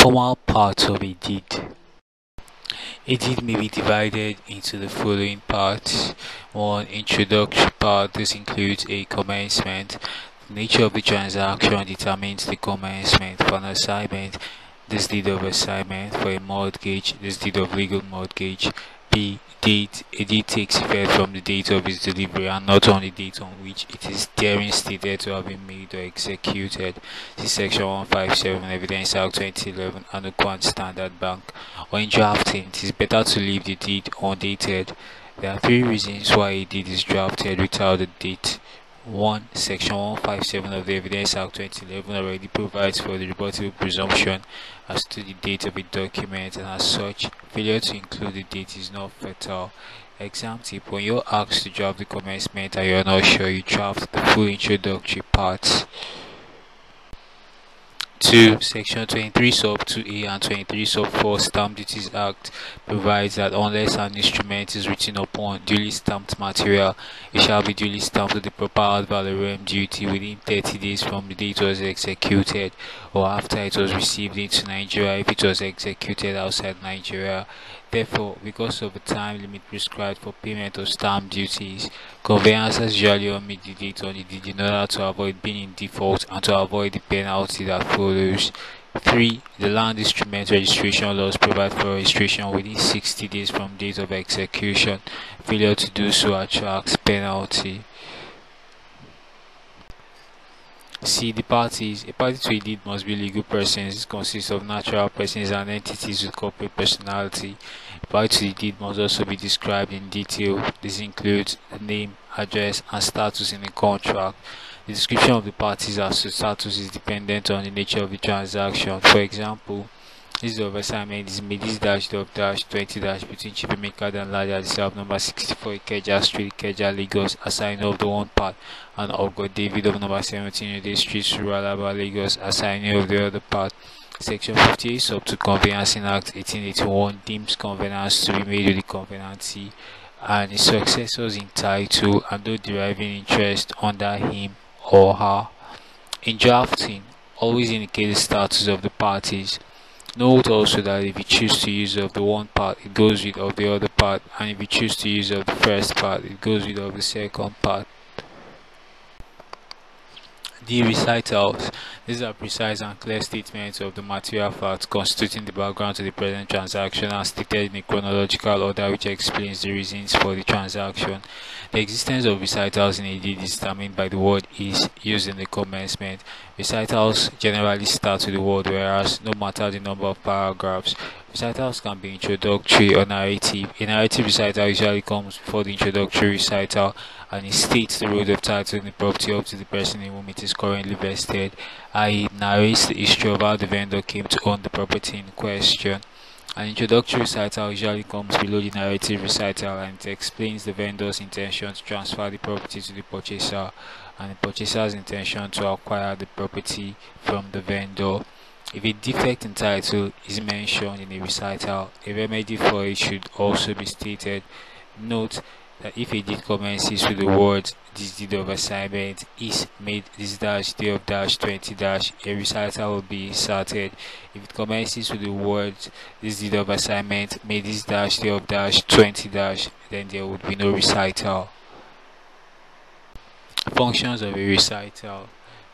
Formal parts of a deed. A deed may be divided into the following parts. 1. Introductory part. This includes a commencement. The nature of the transaction determines the commencement. For an assignment, this deed of assignment. For a mortgage, this deed of legal mortgage. B. Date. A deed takes effect from the date of its delivery and not on the date on which it is therein stated to have been made or executed. See Section 157 Evidence Act 2011 and the Quant Standard Bank. When drafting, it is better to leave the deed undated. There are 3 reasons why a deed is drafted without a date. 1. Section 157 of the Evidence Act 2011 already provides for the rebuttable presumption as to the date of a document, and as such, failure to include the date is not fatal. Exam tip: when you're asked to draft the commencement and you're not sure, you draft the full introductory parts. 2. Section 23 sub 2A and 23 sub 4 Stamp Duties Act provides that unless an instrument is written upon duly stamped material, it shall be duly stamped with the proper ad valorem duty within 30 days from the date it was executed or after it was received into Nigeria if it was executed outside Nigeria. Therefore, because of the time limit prescribed for payment of stamp duties, conveyancers usually omit the date on the deed in order to avoid being in default and to avoid the penalty that follows. 3. The land instrument registration laws provide for registration within 60 days from date of execution. Failure to do so attracts penalty. C. The parties. A party to a deed must be legal persons. This consists of natural persons and entities with corporate personality. A party to the deed must also be described in detail. This includes the name, address, and status in the contract. The description of the parties as to status is dependent on the nature of the transaction. For example, this deed of assignment is made this dash of dash 20 dash between Chibimeka and Laja Disab number 64 Ikeja Street, Ikeja, Lagos, assigned of the one part, and Ogo David of number 17 Ude Street, Suralaba, Lagos, assigning of the other part. Section 58 sub 2 Conveyancing Act 1881 deems conveyance to be made with the conveyancee and his successors in title and though deriving interest under him or her. In drafting, always indicate the status of the parties. Note also that if you choose to use of the one part, it goes with of the other part, and if you choose to use of the first part, it goes with of the second part. The recitals. These are precise and clear statements of the material facts constituting the background to the present transaction and stated in a chronological order which explains the reasons for the transaction. The existence of recitals in a deed is determined by the word is used in the commencement. Recitals generally start with the word whereas, no matter the number of paragraphs. Recitals can be introductory or narrative. A narrative recital usually comes before the introductory recital and it states the road of title in the property up to the person in whom it is currently vested, i.e. narrates the history of how the vendor came to own the property in question. An introductory recital usually comes below the narrative recital and it explains the vendor's intention to transfer the property to the purchaser and the purchaser's intention to acquire the property from the vendor. If a defect in title is mentioned in a recital, a remedy for it should also be stated. Note that if a deed commences with the words this deed of assignment is made this dash day of dash 20 dash, a recital will be inserted. If it commences with the words this deed of assignment made this dash day of dash 20 dash, then there would be no recital. Functions of a recital.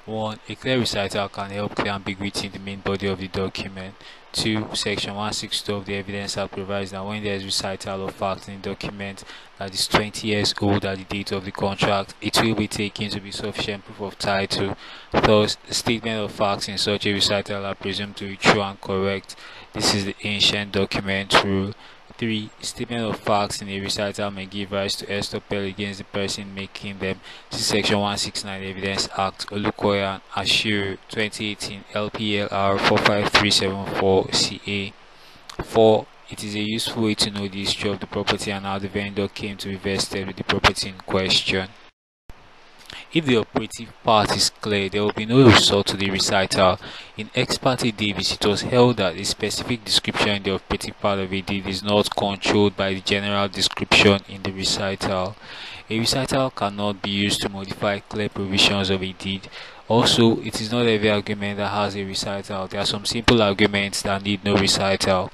1. A clear recital can help clear ambiguity in the main body of the document. 2. Section 162 of the Evidence Act provides that when there is recital of facts in a document that is 20 years old at the date of the contract, it will be taken to be sufficient proof of title. Thus, the statement of facts in such a recital are presumed to be true and correct. This is the ancient document rule. 3. Statement of facts in a recital may give rise to estoppel against the person making them. See Section 169 Evidence Act, Olukoya and Ashiru, 2018, LPLR 45374 CA. 4. It is a useful way to know the history of the property and how the vendor came to be vested with the property in question. If the operative part is clear, there will be no resort to the recital. In Ex parte Davis, it was held that a specific description in the operative part of a deed is not controlled by the general description in the recital. A recital cannot be used to modify clear provisions of a deed. Also, it is not every agreement that has a recital. There are some simple agreements that need no recital.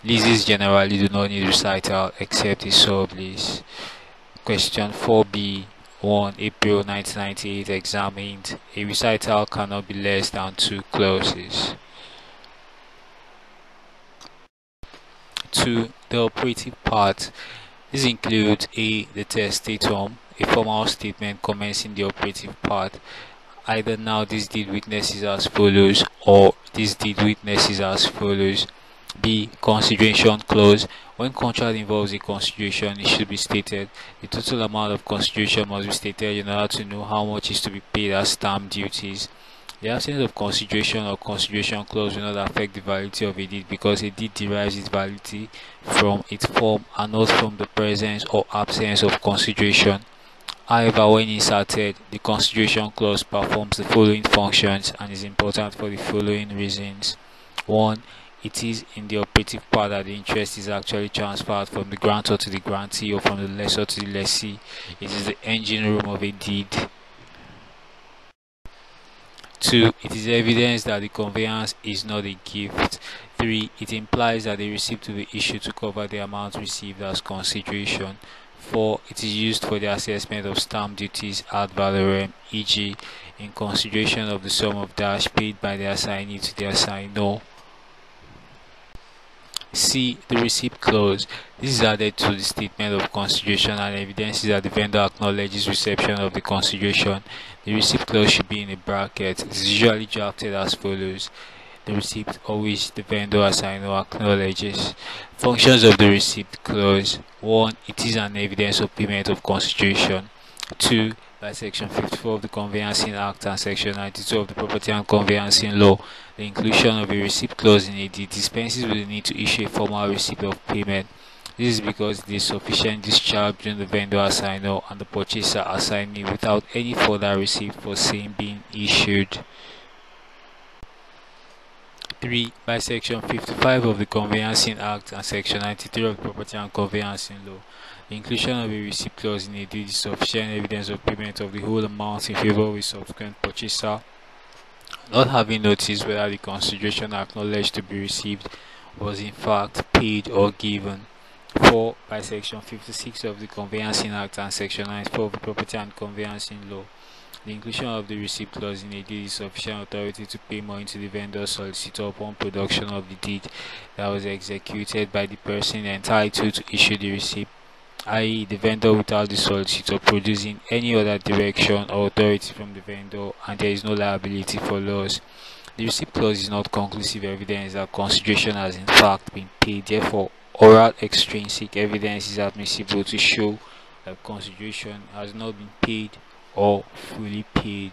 Leases generally do not need recital except a sublease. Question 4b 1 April 1998 examined. A recital cannot be less than 2 clauses. 2. The operative part. This includes a. The testatum, a formal statement commencing the operative part. Either now this deed witnesses as follows or this deed witnesses as follows. B. Consideration clause. When contract involves a consideration, it should be stated. The total amount of consideration must be stated in order to know how much is to be paid as stamp duties. The absence of consideration or consideration clause will not affect the validity of a deed because a deed derives its validity from its form and not from the presence or absence of consideration. However, when inserted, the consideration clause performs the following functions and is important for the following reasons. 1. It is in the operative part that the interest is actually transferred from the grantor to the grantee or from the lessor to the lessee. It is the engine room of a deed. 2. It is evidence that the conveyance is not a gift. 3. It implies that the receipt will be issued to cover the amount received as consideration. 4. It is used for the assessment of stamp duties ad valorem, e.g., in consideration of the sum of dash paid by the assignee to the assignor. C. The receipt clause. This is added to the statement of consideration and evidences that the vendor acknowledges reception of the consideration. The receipt clause should be in a bracket. It is usually drafted as follows: the receipt of which the vendor assignor acknowledges. Functions of the receipt clause. 1. It is an evidence of payment of consideration. 2. By Section 54 of the Conveyancing Act and Section 92 of the Property and Conveyancing Law, the inclusion of a receipt clause in a deed dispenses with the need to issue a formal receipt of payment. This is because it is sufficient discharge between the vendor assignor and the purchaser assignee without any further receipt for same being issued. 3. By Section 55 of the Conveyancing Act and Section 93 of the Property and Conveyancing Law, the inclusion of a receipt clause in a deed is sufficient evidence of payment of the whole amount in favor of a subsequent purchaser, not having noticed whether the consideration acknowledged to be received was in fact paid or given. 4. By Section 56 of the Conveyancing Act and Section 94 of the Property and Conveyancing Law, the inclusion of the receipt clause in a deed is sufficient authority to pay money to the vendor solicitor upon production of the deed that was executed by the person entitled to issue the receipt, i.e., the vendor without the solicitor producing any other direction or authority from the vendor, and there is no liability for loss. The receipt clause is not conclusive evidence that consideration has in fact been paid. Therefore, oral extrinsic evidence is admissible to show that consideration has not been paid or fully paid.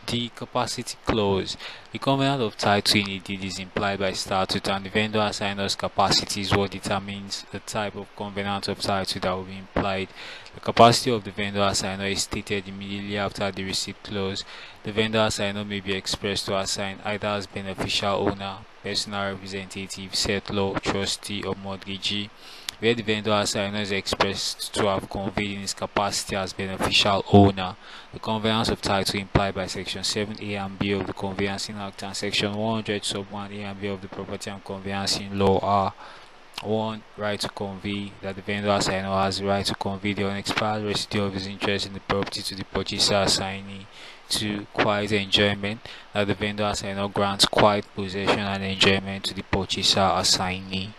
The capacity clause. The covenant of title in a deed is implied by statute, and the vendor assignor's capacity is what determines the type of covenant of title that will be implied. The capacity of the vendor assignor is stated immediately after the receipt clause. The vendor assignor may be expressed to assign either as beneficial owner, personal representative, settlor, trustee, or mortgagee, where the vendor assignor is expressed to have conveyed in his capacity as beneficial owner. The conveyance of title implied by Section 7A and B of the Conveyancing Act and Section 100 sub 1A and B of the Property and Conveyancing Law are: 1. Right to convey, that the vendor assignor has the right to convey the unexpired residue of his interest in the property to the purchaser assignee. 2. Quiet enjoyment, that the vendor assignor grants quiet possession and enjoyment to the purchaser assignee.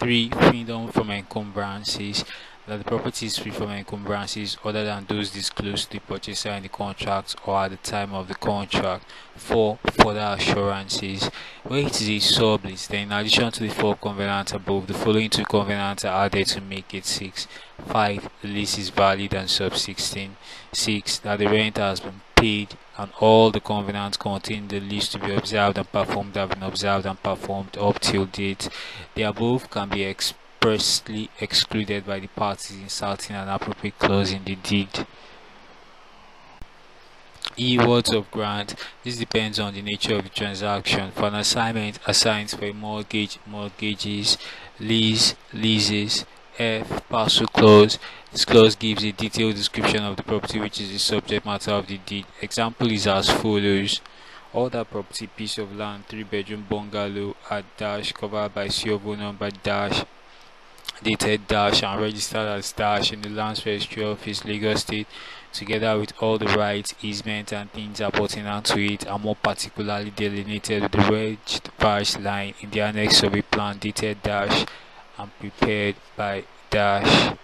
3. Freedom from encumbrances, that the property is free from encumbrances other than those disclosed to the purchaser in the contract or at the time of the contract. 4. Further assurances, where it is a sublease, then in addition to the 4 covenants above, the following 2 covenants are added to make it 6. 5. The lease is valid and sub 16. 6. That the rent has been paid and all the covenants contained in the lease to be observed and performed have been observed and performed up till date. The above can be expressly excluded by the parties inserting an appropriate clause in the deed. Words of grant. This depends on the nature of the transaction. For an assignment, assigns; for a mortgage, mortgages; lease, leases. F. Parcel clause. This clause gives a detailed description of the property which is the subject matter of the deed. Example is as follows. All that property, piece of land, 3-bedroom bungalow at dash, covered by CO number dash, dated dash, and registered as dash in the Lands Registry Office, Lagos State, together with all the rights, easements, and things appertaining to it, are more particularly delineated with the wedged dash line in the annex of a plan dated dash and prepared by dash.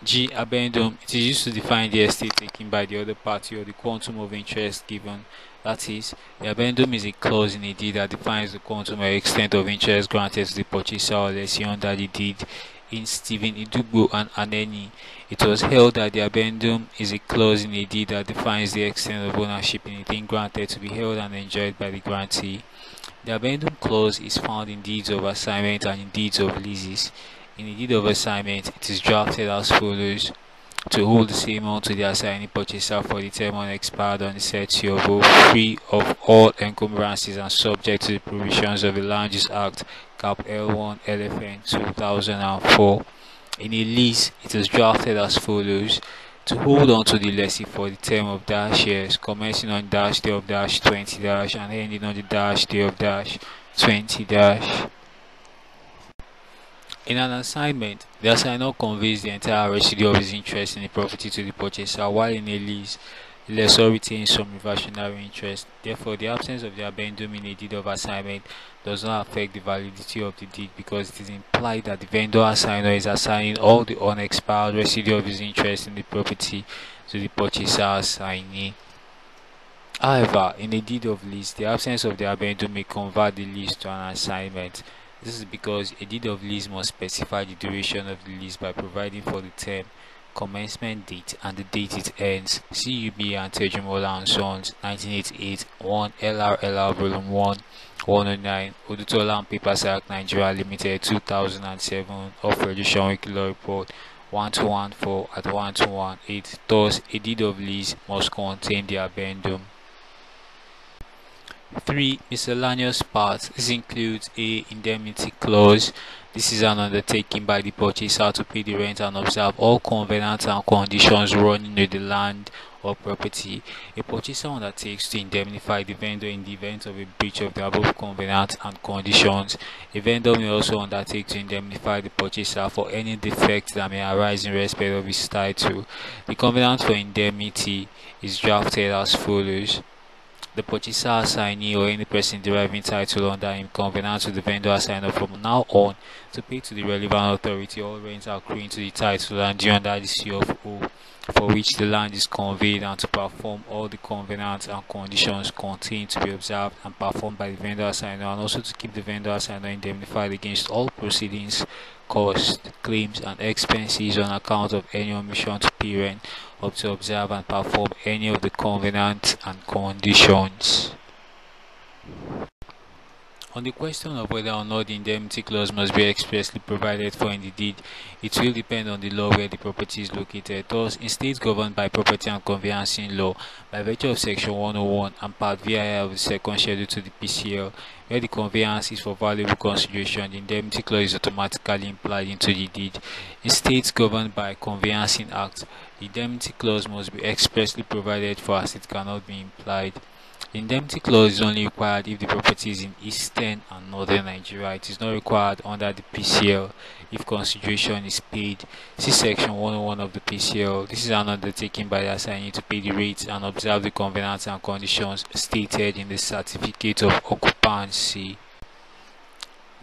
G. Addendum. It is used to define the estate taken by the other party or the quantum of interest given. That is, the addendum is a clause in a deed that defines the quantum or extent of interest granted to the purchaser or lessee under the deed. In Stephen Idugbo and Aneni, it was held that the addendum is a clause in a deed that defines the extent of ownership in a thing granted to be held and enjoyed by the grantee. The addendum clause is found in deeds of assignment and in deeds of leases. In a deed of assignment, it is drafted as follows: to hold the same on to the assigning purchaser for the term unexpired on the said CFO, free of all encumbrances and subject to the provisions of the Land Use Act, Cap L1 LFN 2004. In a lease, it is drafted as follows: to hold on to the lessee for the term of dash years, commencing on dash day of dash 20 dash and ending on the dash day of dash 20 dash. In an assignment, the assignor conveys the entire residue of his interest in the property to the purchaser, while in a lease, the lessor retains some reversionary interest. Therefore, the absence of the addendum in a deed of assignment does not affect the validity of the deed, because it is implied that the vendor assignor is assigning all the unexpired residue of his interest in the property to the purchaser assignee. However, in a deed of lease, the absence of the addendum may convert the lease to an assignment. This is because a deed of lease must specify the duration of the lease by providing for the term, commencement date, and the date it ends. CUB and Tejumola and Sons, 1988, 1 LRLR Volume 1, 109, Odutola and Papers Act Nigeria Limited, 2007, of Registration Weekly Law Report 1214 at 1218. Thus, a deed of lease must contain the addendum. 3. Miscellaneous parts. This includes a indemnity clause. This is an undertaking by the purchaser to pay the rent and observe all covenants and conditions running with the land or property. A purchaser undertakes to indemnify the vendor in the event of a breach of the above covenants and conditions. A vendor may also undertake to indemnify the purchaser for any defects that may arise in respect of his title. The covenant for indemnity is drafted as follows: the purchaser assignee or any person deriving title under him covenants with the vendor assigner from now on to pay to the relevant authority all rents accruing to the title and due under the CFO for which the land is conveyed, and to perform all the covenants and conditions contained to be observed and performed by the vendor assigner, and also to keep the vendor assigner indemnified against all proceedings, costs, claims, and expenses on account of any omission to pay rent, or to observe and perform any of the covenants and conditions. On the question of whether or not the indemnity clause must be expressly provided for in the deed, it will depend on the law where the property is located. Thus, in states governed by property and conveyancing law, by virtue of Section 101 and Part VII of the second schedule to the PCL, where the conveyance is for valuable consideration, the indemnity clause is automatically implied into the deed. In states governed by Conveyancing Act, the indemnity clause must be expressly provided for, as it cannot be implied. The indemnity clause is only required if the property is in eastern and northern Nigeria. It is not required under the PCL if consideration is paid. See Section 101 of the PCL. This is an undertaking by the assignee to pay the rates and observe the covenants and conditions stated in the certificate of occupancy.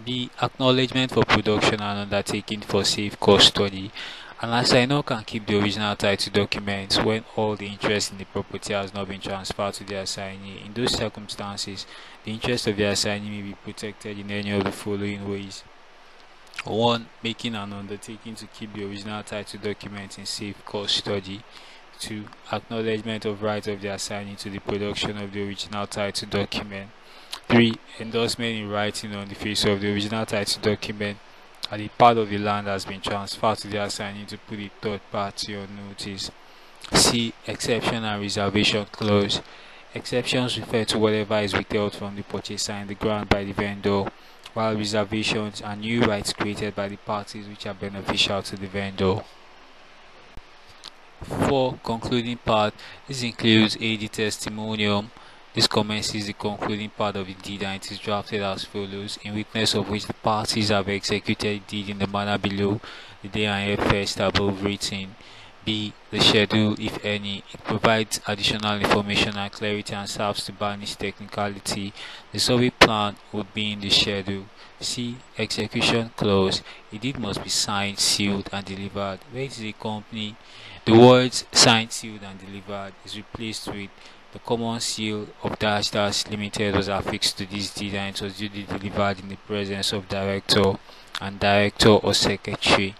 B. Acknowledgement for production and undertaking for safe custody. An assignor can keep the original title documents when all the interest in the property has not been transferred to the assignee. In those circumstances, the interest of the assignee may be protected in any of the following ways: 1. Making an undertaking to keep the original title documents in safe custody. 2. Acknowledgement of right of the assignee to the production of the original title document. 3. Endorsement in writing on the face of the original title document and a part of the land has been transferred to the assignee to put a third party on notice. C. Exception and reservation clause. Exceptions refer to whatever is withheld from the purchaser in the grant by the vendor while reservations are new rights created by the parties which are beneficial to the vendor. For concluding part, this includes AD testimonium. This commences the concluding part of the deed and it is drafted as follows: in witness of which the parties have executed the deed in the manner below, the day and year first above written. B. The schedule, if any. It provides additional information and clarity and serves to banish technicality. The survey plan would be in the schedule. C. Execution clause. A deed must be signed, sealed, and delivered. Where it is a company, the words signed, sealed, and delivered is replaced with the common seal of dash dash limited was affixed to this deed and it was duly delivered in the presence of director or secretary.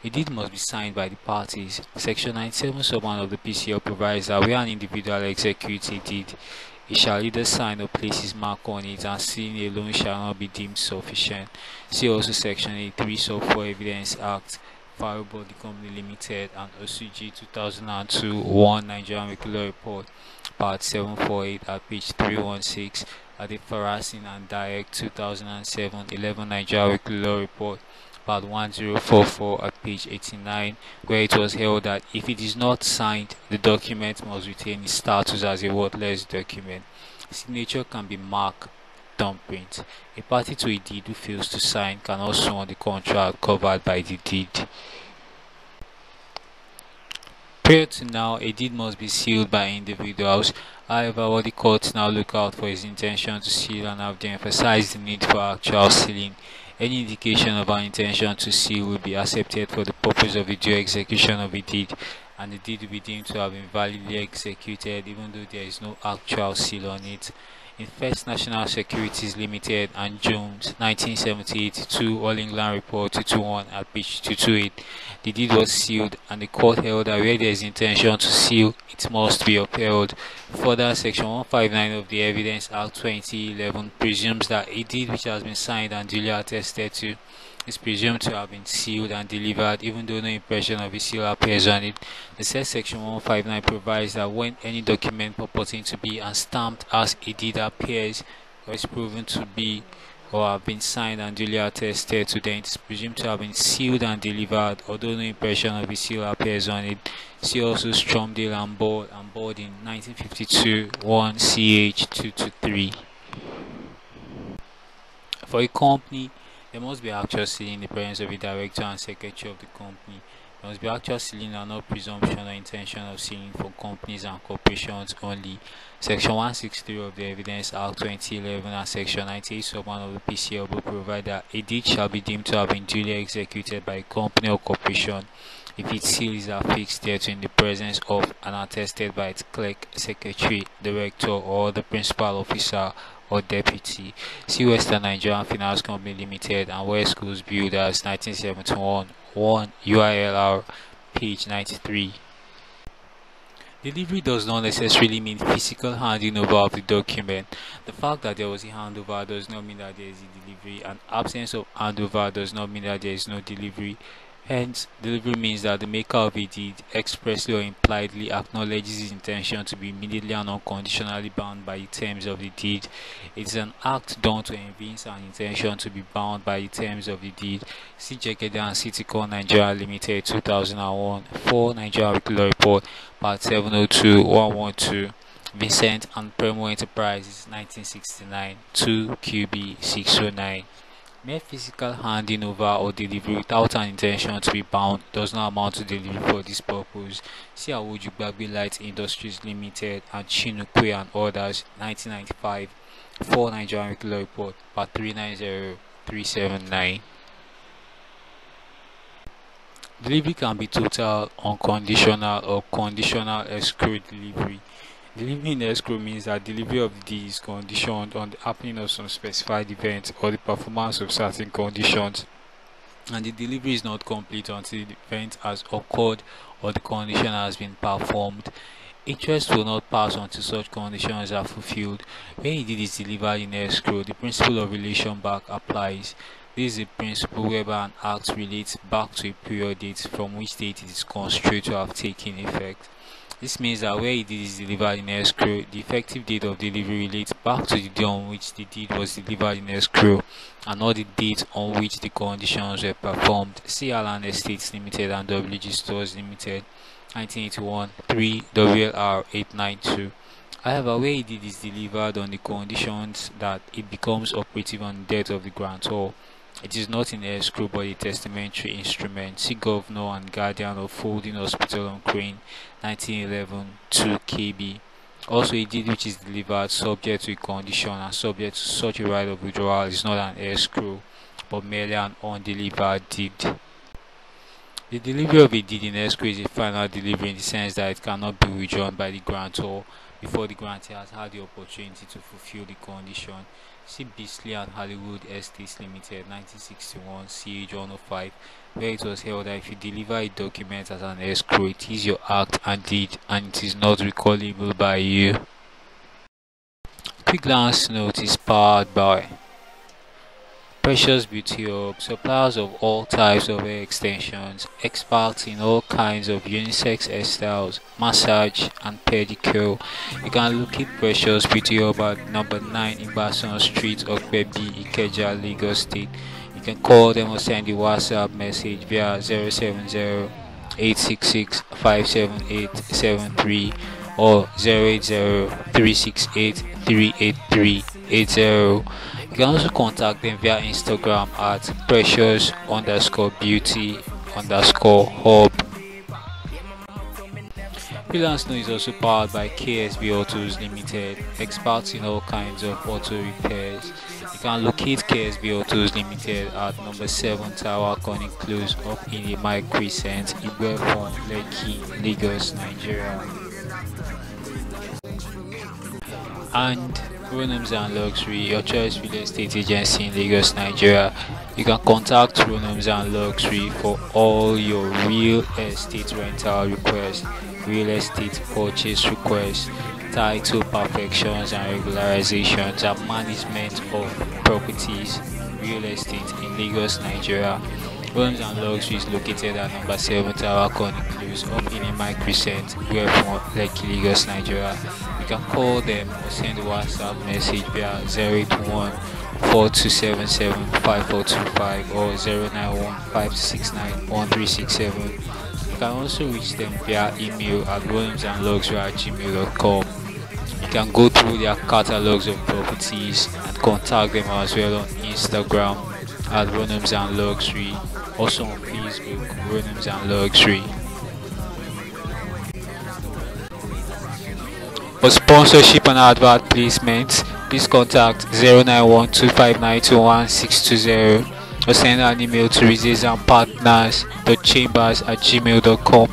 A deed must be signed by the parties. Section 97 sub 1 of the PCL provides that where an individual executes a deed, he shall either sign or place his mark on it, and sealing alone shall not be deemed sufficient. See also Section 83 sub 4 Evidence Act, filed by the Company Limited, and OCG 2002 1 Nigerian Regular Report, Part 748 at page 316, at the Farasin and Direct 2007 11 Nigerian Regular Report, Part 1044 at page 89, where it was held that if it is not signed, the document must retain its status as a worthless document. Signature can be marked thumbprint. A party to a deed who fails to sign cannot sue on the contract covered by the deed. Prior to now, a deed must be sealed by individuals. However, what the courts now look out for is intention to seal and have emphasized the need for actual sealing. Any indication of an intention to seal will be accepted for the purpose of the due execution of a deed, and the deed will be deemed to have been validly executed even though there is no actual seal on it. In First National Securities Limited and Jones 1978 2 All England Report 221 at page 228, the deed was sealed and the court held that where there is intention to seal, it must be upheld. Further, Section 159 of the Evidence Act 2011 presumes that a deed which has been signed and duly attested to is presumed to have been sealed and delivered even though no impression of a seal appears on it. The said Section 159 provides that when any document purporting to be and stamped as a deed appears or is proven to be or have been signed and duly attested to, then it is presumed to have been sealed and delivered although no impression of a seal appears on it. See also Stromdale and Board in 1952 1 CH 223. For a company, there must be actual sealing in the presence of the director and secretary of the company. There must be actual sealing and not presumption or intention of sealing for companies and corporations only. Section 163 of the Evidence Act 2011 and Section 98 sub 1 of the PCL will provide that a deed shall be deemed to have been duly executed by a company or corporation if its seal is affixed thereto in the presence of and attested by its clerk, secretary, director, or the principal officer or deputy. See Western Nigerian Finance Company Limited and West Schools Builders 1971 1 UILR page 93. Delivery does not necessarily mean physical handing over of the document. The fact that there was a handover does not mean that there is a delivery, and absence of handover does not mean that there is no delivery. Hence, delivery means that the maker of a deed expressly or impliedly acknowledges his intention to be immediately and unconditionally bound by the terms of the deed. It is an act done to evince an intention to be bound by the terms of the deed. See Jegede and Citycon Nigeria Limited 2001 4 Nigeria Regular Report, Part 702 112. Vincent and Premo Enterprises 1969 2 QB 609. Mere physical handing over or delivery without an intention to be bound does not amount to delivery for this purpose. See Awoju Gbagbe Light Industries Limited and Chinukwe and others 1995 4 Nigerian Regular Report, Part 390379. Delivery can be total, unconditional, or conditional escrow delivery. Delivery in escrow means that delivery of the deed is conditioned on the happening of some specified event or the performance of certain conditions, and the delivery is not complete until the event has occurred or the condition has been performed. Interest will not pass until such conditions are fulfilled. When a deed is delivered in escrow, the principle of relation back applies. This is a principle whereby an act relates back to a period date from which date it is construed to have taken effect. This means that where a deed is delivered in escrow, the effective date of delivery relates back to the day on which the deed was delivered in escrow and not the date on which the conditions were performed. See Alan Estates Limited and WG Stores Limited, 1981, 3 WLR 892. However, where a deed is delivered on the conditions that it becomes operative on the death of the grantor, it is not in escrow but a testamentary instrument. See Governor and Guardian of Folding Hospital on Crane, 1911, 2 KB. Also, a deed which is delivered subject to a condition and subject to such a right of withdrawal is not an escrow but merely an undelivered deed. The delivery of a deed in escrow is a final delivery in the sense that it cannot be withdrawn by the grantor before the grantee has had the opportunity to fulfill the condition. See Beasley and Hollywood Estates Limited, 1961, CH 105, where it was held that if you deliver a document as an escrow, it is your act and deed and it is not recallable by you. Quick glance note is powered by Precious Beauty Hub, suppliers of all types of hair extensions, experts in all kinds of unisex hairstyles, massage and pedicure. You can locate Precious Beauty Hub at number 9 Ibadan Street, Okpebi, Ikeja, Lagos State. You can call them or send a WhatsApp message via 070-866-57873 or 080-368-38380. You can also contact them via Instagram at precious_beauty_hub. Freelance Note is also powered by KSB Autos Limited, experts in all kinds of auto repairs. You can locate KSB Autos Limited at number 7 Tower Conning Close up in the Mike Crescent, Ibrefon, Lekki, Lagos, Nigeria. And Ronums and Luxury, your choice real estate agency in Lagos, Nigeria. You can contact Ronums and Luxury for all your real estate rental requests, real estate purchase requests, title perfections and regularizations, and management of properties, real estate in Lagos, Nigeria. Ronums and Luxury is located at number 7 Tower Conning Close up in Emma Crescent, Lekki, Lagos, Nigeria. You can call them or send a WhatsApp message via 081-4277-5425 or 091-569-1367. You can also reach them via email at ronumsandluxury@gmail.com. You can go through their catalogs of properties and contact them as well on Instagram at Ronums and Luxury, also on Facebook, Ronums and Luxury. For sponsorship and advert placements, please contact 091-259-21620 or send an email to resistandpartners.chambers@gmail.com.